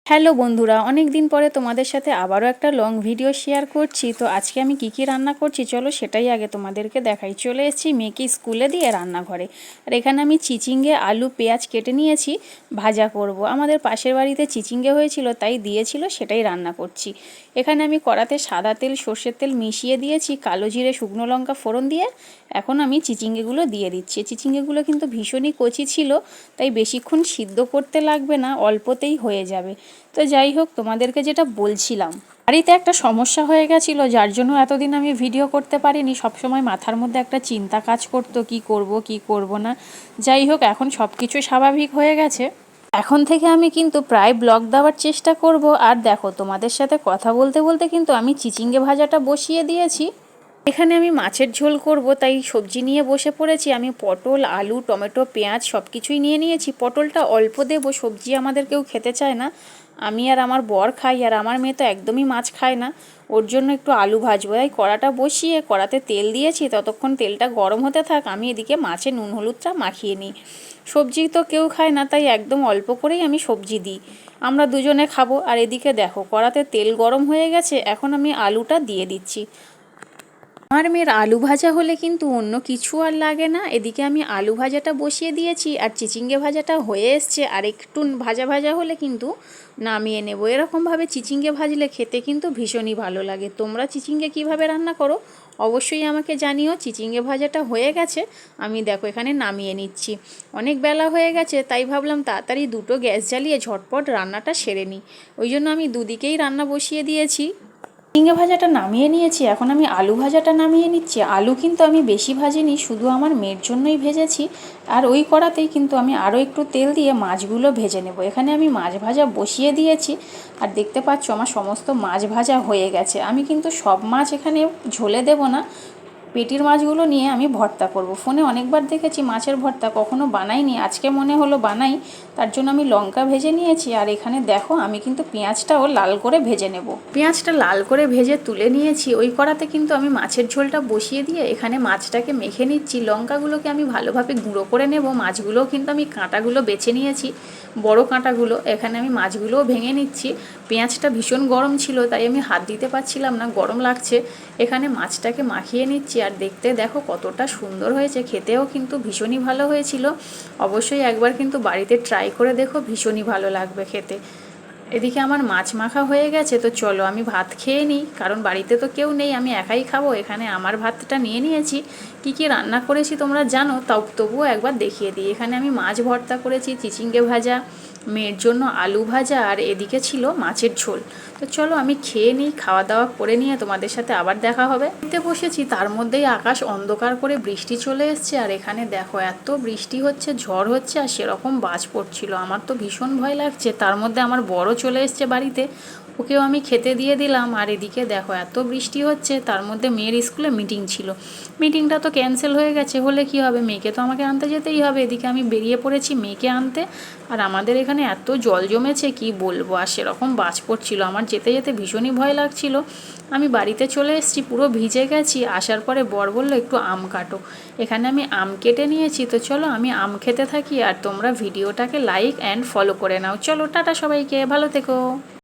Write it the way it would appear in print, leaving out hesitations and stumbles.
Hello বন্ধুরা, অনেক দিন পরে তোমাদের সাথে আবারও একটা লং ভিডিও শেয়ার করছি। তো আজকে আমি কি রান্না করছি চলো সেটাই আগে তোমাদেরকে দেখাই। চলে এসেছি মেয়েকে স্কুলে দিয়ে রান্নাঘরে। আর এখানে আমি চিচিঙ্গে আলু পেঁয়াজ কেটে নিয়েছি, ভাজা করব। আমাদের পাশের বাড়িতে চিচিঙ্গে হয়েছিল তাই দিয়েছিল, সেটাই রান্না করছি। এখানে আমি কড়াতে সাদা তেল সর্ষের তেল মিশিয়ে দিয়েছি, কালো জিরে শুকনো লঙ্কা ফোড়ন দিয়ে এখন আমি চিচিঙ্গেগুলো দিয়ে দিচ্ছি। চিচিঙ্গেগুলো কিন্তু ভীষণই কচি ছিল, তাই বেশিক্ষণ সিদ্ধ করতে লাগবে না, অল্পতেই হয়ে যাবে। তো যাই হোক, তোমাদেরকে যেটা বলছিলাম, বাড়িতে একটা সমস্যা হয়ে গেছিলো, যার জন্য এতদিন আমি ভিডিও করতে পারিনি। সবসময় মাথার মধ্যে একটা চিন্তা কাজ করতো, কি করব কি করব না। যাই হোক, এখন সব কিছু স্বাভাবিক হয়ে গেছে। এখন থেকে আমি কিন্তু প্রায় ব্লগ দেওয়ার চেষ্টা করব। আর দেখো, তোমাদের সাথে কথা বলতে বলতে কিন্তু আমি চিচিঙ্গে ভাজাটা বসিয়ে দিয়েছি। এখানে আমি মাছের ঝোল করব, তাই সবজি নিয়ে বসে পড়েছি। আমি পটল আলু টমেটো পেঁয়াজ সব কিছুই নিয়ে নিয়েছি। পটলটা অল্প দেব, সবজি আমাদের কেউ খেতে চায় না। আমি আর আমার বর খাই, আর আমার মেয়ে তো একদমই মাছ খায় না, ওর জন্য একটু আলু ভাজবো। তাই কড়াটা বসিয়ে কড়াতে তেল দিয়েছি, ততক্ষণ তেলটা গরম হতে থাক, আমি এদিকে মাছে নুন হলুদটা মাখিয়ে নিই। সবজি তো কেউ খায় না, তাই একদম অল্প করেই আমি সবজি দিই, আমরা দুজনে খাবো। আর এদিকে দেখো, কড়াতে তেল গরম হয়ে গেছে, এখন আমি আলুটা দিয়ে দিচ্ছি। আমার মেয়ের আলু ভাজা হলে কিন্তু অন্য কিছু আর লাগে না। এদিকে আমি আলু ভাজাটা বসিয়ে দিয়েছি, আর চিচিঙ্গে ভাজাটা হয়ে এসছে, আর একটু ভাজা ভাজা হলে কিন্তু নামিয়ে নেব। এরকমভাবে চিচিঙ্গে ভাজলে খেতে কিন্তু ভীষণই ভালো লাগে। তোমরা চিচিঙ্গে কিভাবে রান্না করো অবশ্যই আমাকে জানিও। চিচিঙ্গে ভাজাটা হয়ে গেছে, আমি দেখো এখানে নামিয়ে নিচ্ছি। অনেক বেলা হয়ে গেছে, তাই ভাবলাম তাড়াতাড়ি দুটো গ্যাস জ্বালিয়ে ঝটপট রান্নাটা সেরে নিই। ওই জন্য আমি দুদিকেই রান্না বসিয়ে দিয়েছি। ঝিঙে ভাজাটা নামিয়ে নিয়েছি, এখন আমি আলু ভাজাটা নামিয়ে নিচ্ছি। আলু কিন্তু আমি বেশি ভাজিনি, শুধু আমার মেয়ের জন্যই ভেজেছি। আর ওই কড়াতেই কিন্তু আমি আরও একটু তেল দিয়ে মাছগুলো ভেজে নেব। এখানে আমি মাছ ভাজা বসিয়ে দিয়েছি, আর দেখতে পাচ্ছ আমার সমস্ত মাছ ভাজা হয়ে গেছে। আমি কিন্তু সব মাছ এখানে ঝোলে দেব না, পেটির মাছগুলো নিয়ে আমি ভর্তা করব। ফোনে অনেকবার দেখেছি মাছের ভর্তা, কখনো বানাইনি, আজকে মনে হলো বানাই। তার জন্য আমি লঙ্কা ভেজে নিয়েছি, আর এখানে দেখো আমি কিন্তু পেঁয়াজটাও লাল করে ভেজে নেব। পেঁয়াজটা লাল করে ভেজে তুলে নিয়েছি। ওই কড়াতে কিন্তু আমি মাছের ঝোলটা বসিয়ে দিয়ে এখানে মাছটাকে মেখে নিচ্ছি। লঙ্কাগুলোকে আমি ভালোভাবে গুঁড়ো করে নেব। মাছগুলোও কিন্তু আমি কাঁটাগুলো বেছে নিয়েছি, বড় কাঁটাগুলো। এখানে আমি মাছগুলোও ভেঙে নিচ্ছি। পেঁয়াজটা ভীষণ গরম ছিল, তাই আমি হাত দিতে পারছিলাম না, গরম লাগছে। এখানে মাছটাকে মাখিয়ে নিচ্ছি, আর দেখতে দেখো কতটা সুন্দর হয়েছে, খেতেও কিন্তু ভীষণই ভালো হয়েছিল। অবশ্যই একবার কিন্তু বাড়িতে ট্রাই করে দেখো, ভীষণই ভালো লাগবে খেতে। এদিকে আমার মাছ মাখা হয়ে গেছে, তো চলো আমি ভাত খেয়ে নিই, কারণ বাড়িতে তো কেউ নেই, আমি একাই খাবো। এখানে আমার ভাতটা নিয়ে নিয়েছি। কি রান্না করেছি তোমরা জানো, তবুও একবার দেখিয়ে দিই। এখানে আমি মাছ ভর্তা করেছি, চিচিঙ্গে ভাজা, মেয়ের জন্য আলু ভাজা, আর এদিকে ছিল মাছের ঝোল। তো চলো আমি খেয়ে নিই, খাওয়া দাওয়া করে নিয়ে তোমাদের সাথে আবার দেখা হবে। খেতে বসেছি, তার মধ্যেই আকাশ অন্ধকার করে বৃষ্টি চলে এসছে। আর এখানে দেখো এত বৃষ্টি হচ্ছে, ঝড় হচ্ছে, আর সেরকম বাজ পড়ছিল। আমার তো ভীষণ ভয় লাগছে। তার মধ্যে আমার বড় চলে এসছে বাড়িতে, ওকেও আমি খেতে দিয়ে দিলাম। আর এদিকে দেখো এত বৃষ্টি হচ্ছে, তার মধ্যে মেয়ের স্কুলে মিটিং ছিল। মিটিংটা তো ক্যান্সেল হয়ে গেছে, হলে কি হবে, মেয়েকে তো আমাকে আনতে যেতেই হবে। এদিকে আমি বেরিয়ে পড়েছি মেয়েকে আনতে। আর আমাদের এখানে এত জল জমেছে কি বলবো, আর সেরকম বাজ পড়ছিল, আমার যেতে যেতে ভীষণই ভয় লাগছিল। আমি বাড়িতে চলে এসেছি, পুরো ভিজে গেছি। আসার পরে বর বললো একটু আম কাটো। এখানে আমি আম কেটে নিয়েছি। তো চলো আমি আম খেতে থাকি, আর তোমরা ভিডিওটাকে লাইক অ্যান্ড ফলো করে নাও। চলো টাটা সবাইকে, ভালো থেকো।